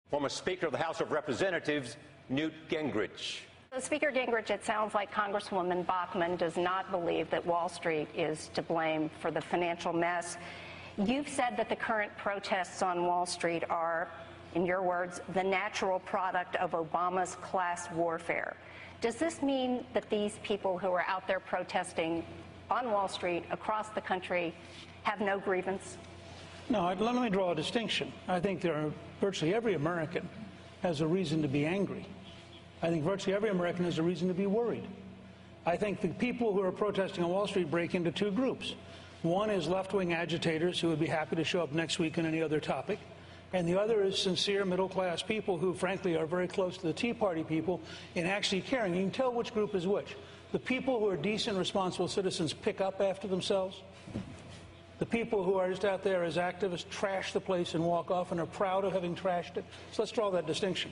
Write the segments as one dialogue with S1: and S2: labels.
S1: Former Speaker of the House of Representatives, Newt Gingrich.
S2: Speaker Gingrich, it sounds like Congresswoman Bachmann does not believe that Wall Street is to blame for the financial mess. You've said that the current protests on Wall Street are, in your words, the natural product of Obama's class warfare. Does this mean that these people who are out there protesting on Wall Street across the country have no grievance?
S3: No, let me draw a distinction. I think virtually every American has a reason to be angry. I think virtually every American has a reason to be worried. I think the people who are protesting on Wall Street break into two groups. One is left-wing agitators who would be happy to show up next week on any other topic. And the other is sincere middle-class people who, frankly, are very close to the Tea Party people in actually caring. You can tell which group is which. The people who are decent, responsible citizens pick up after themselves. The people who are just out there as activists trash the place and walk off and are proud of having trashed it. So let's draw that distinction.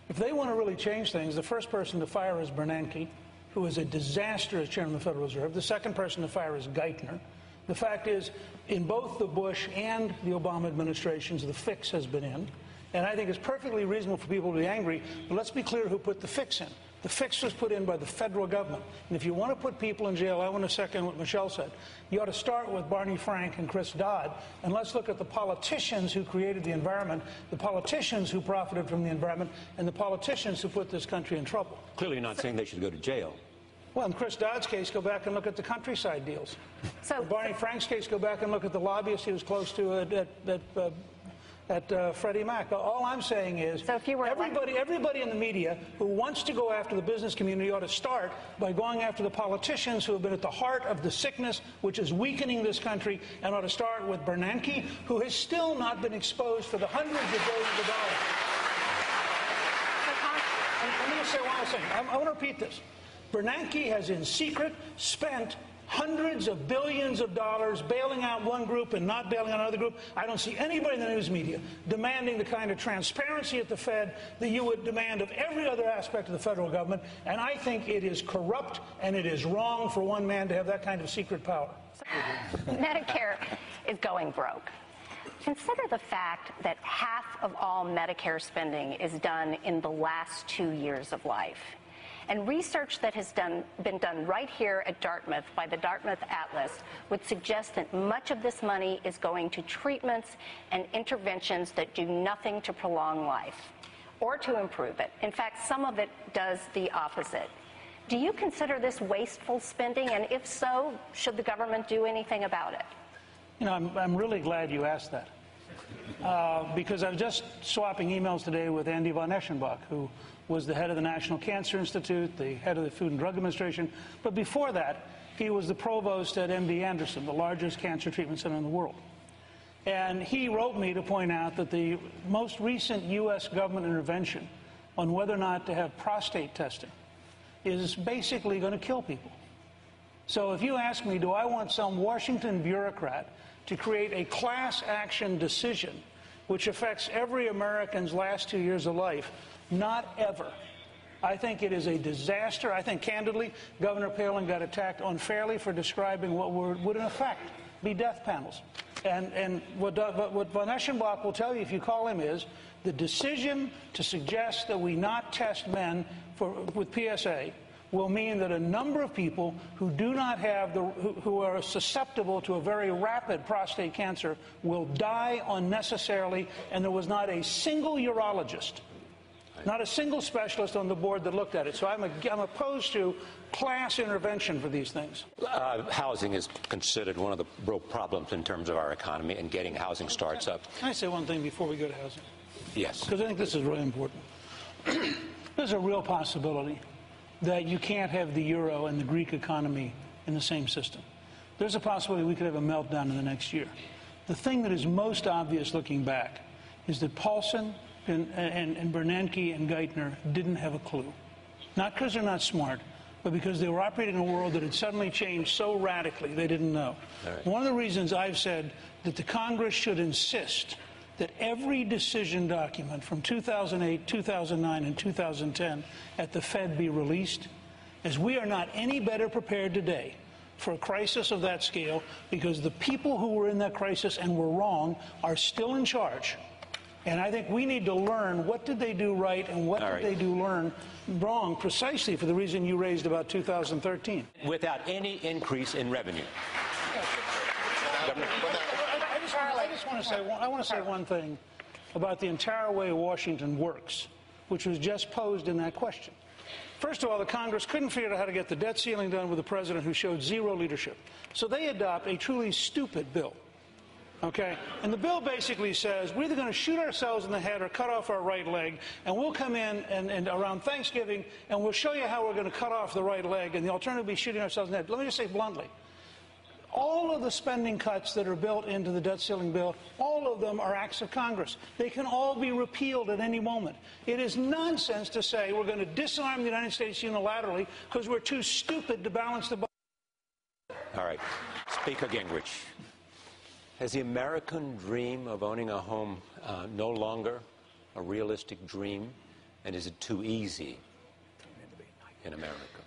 S3: If they want to really change things, the first person to fire is Bernanke, who is a disaster as chairman of the Federal Reserve. The second person to fire is Geithner. The fact is, in both the Bush and the Obama administrations, the fix has been in. And I think it's perfectly reasonable for people to be angry, but let's be clear who put the fix in. The fix was put in by the federal government. And if you want to put people in jail, I want to second what Michelle said. You ought to start with Barney Frank and Chris Dodd, and let's look at the politicians who created the environment, the politicians who profited from the environment, and the politicians who put this country in trouble.
S1: Clearly you're not saying they should go to jail.
S3: Well, in Chris Dodd's case, go back and look at the countryside deals. In Barney Frank's case, go back and look at the lobbyists he was close to at Freddie Mac. All I'm saying is,
S2: so if you were
S3: everybody in the media who wants to go after the business community ought to start by going after the politicians who have been at the heart of the sickness which is weakening this country, and ought to start with Bernanke, who has still not been exposed for the hundreds of billions of dollars. Let me just say one last thing. I want to repeat this. Bernanke has in secret spent hundreds of billions of dollars bailing out one group and not bailing out another group. I don't see anybody in the news media demanding the kind of transparency at the Fed that you would demand of every other aspect of the federal government. And I think it is corrupt and it is wrong for one man to have that kind of secret power.
S2: Medicare is going broke. Consider the fact that half of all Medicare spending is done in the last 2 years of life. And research that has been done right here at Dartmouth by the Dartmouth Atlas would suggest that much of this money is going to treatments and interventions that do nothing to prolong life or to improve it. In fact, some of it does the opposite. Do you consider this wasteful spending? And if so, should the government do anything about it?
S3: You know, I'm really glad you asked that. Because I was just swapping emails today with Andy von Eschenbach, who was the head of the National Cancer Institute, the head of the Food and Drug Administration. But before that, he was the provost at MD Anderson, the largest cancer treatment center in the world. And he wrote me to point out that the most recent U.S. government intervention on whether or not to have prostate testing is basically going to kill people. So if you ask me, do I want some Washington bureaucrat to create a class action decision which affects every American's last 2 years of life? Not ever. I think it is a disaster. I think, candidly, Governor Palin got attacked unfairly for describing what would, in effect, be death panels. And what von Eschenbach will tell you if you call him is the decision to suggest that we not test men with PSA will mean that a number of people who do not have who are susceptible to a very rapid prostate cancer will die unnecessarily, and there was not a single urologist, not a single specialist on the board that looked at it. So I'm opposed to class intervention for these things.
S1: Housing is considered one of the real problems in terms of our economy and getting housing starts up.
S3: Can I say one thing before we go to housing?
S1: Yes.
S3: Because I think this is really important. There's a real possibility that you can't have the euro and the Greek economy in the same system. There's a possibility we could have a meltdown in the next year. The thing that is most obvious looking back is that Paulson and Bernanke and Geithner didn't have a clue. Not because they're not smart, but because they were operating in a world that had suddenly changed so radically they didn't know. Right. One of the reasons I've said that the Congress should insist that every decision document from 2008, 2009, and 2010 at the Fed be released, as we are not any better prepared today for a crisis of that scale because the people who were in that crisis and were wrong are still in charge. And I think we need to learn what did they do right and what did they do wrong, precisely for the reason you raised about 2013.
S1: Without any increase in revenue.
S3: I just want to say one thing about the entire way Washington works, which was just posed in that question. First of all, the Congress couldn't figure out how to get the debt ceiling done with a president who showed zero leadership. So they adopt a truly stupid bill. Okay? And the bill basically says we're either going to shoot ourselves in the head or cut off our right leg, and we'll come in and around Thanksgiving and we'll show you how we're going to cut off the right leg, and the alternative will be shooting ourselves in the head. Let me just say bluntly, all of the spending cuts that are built into the debt ceiling bill, all of them are acts of Congress. They can all be repealed at any moment. It is nonsense to say we're going to disarm the United States unilaterally because we're too stupid to balance the budget.
S1: All right. Speaker Gingrich, has the American dream of owning a home no longer a realistic dream? And is it too easy in America?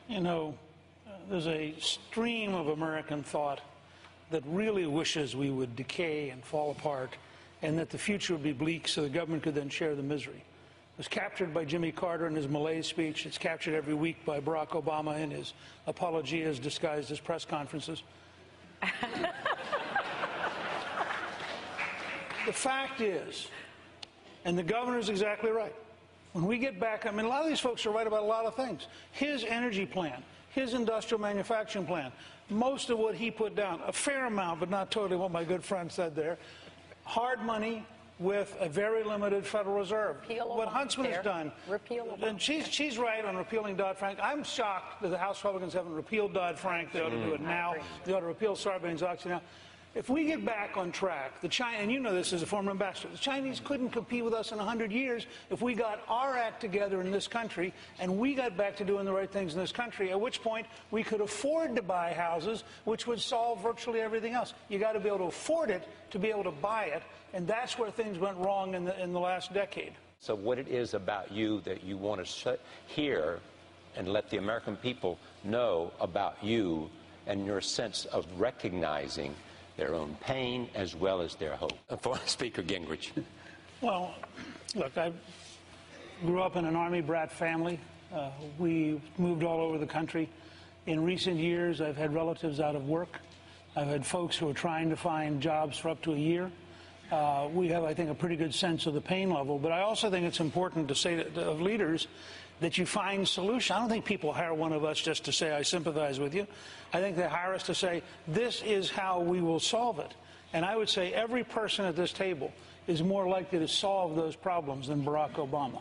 S3: You know, there's a stream of American thought that really wishes we would decay and fall apart and that the future would be bleak so the government could then share the misery. It was captured by Jimmy Carter in his Malaise speech. It's captured every week by Barack Obama in his apologias disguised as press conferences. The fact is, and the governor's exactly right, when we get back, I mean, a lot of these folks are right about a lot of things. His energy plan, his industrial manufacturing plan, most of what he put down, a fair amount, but not totally what my good friend said there, hard money with a very limited Federal Reserve. What Huntsman has done, and she's right on repealing Dodd-Frank. I'm shocked that the House Republicans haven't repealed Dodd-Frank. They ought to do it now. They ought to repeal Sarbanes-Oxley now. If we get back on track, and you know this as a former ambassador, the Chinese couldn't compete with us in 100 years if we got our act together in this country and we got back to doing the right things in this country, at which point we could afford to buy houses, which would solve virtually everything else. You got to be able to afford it to be able to buy it, and that's where things went wrong in the last decade.
S1: So what it is about you that you want to hear and let the American people know about you and your sense of recognizing their own pain as well as their hope. For Speaker Gingrich.
S3: Well, look, I grew up in an Army brat family. We moved all over the country. In recent years, I've had relatives out of work. I've had folks who are trying to find jobs for up to a year. We have, I think, a pretty good sense of the pain level. But I also think it's important to say of leaders that you find solutions. I don't think people hire one of us just to say, I sympathize with you. I think they hire us to say, this is how we will solve it. And I would say every person at this table is more likely to solve those problems than Barack Obama.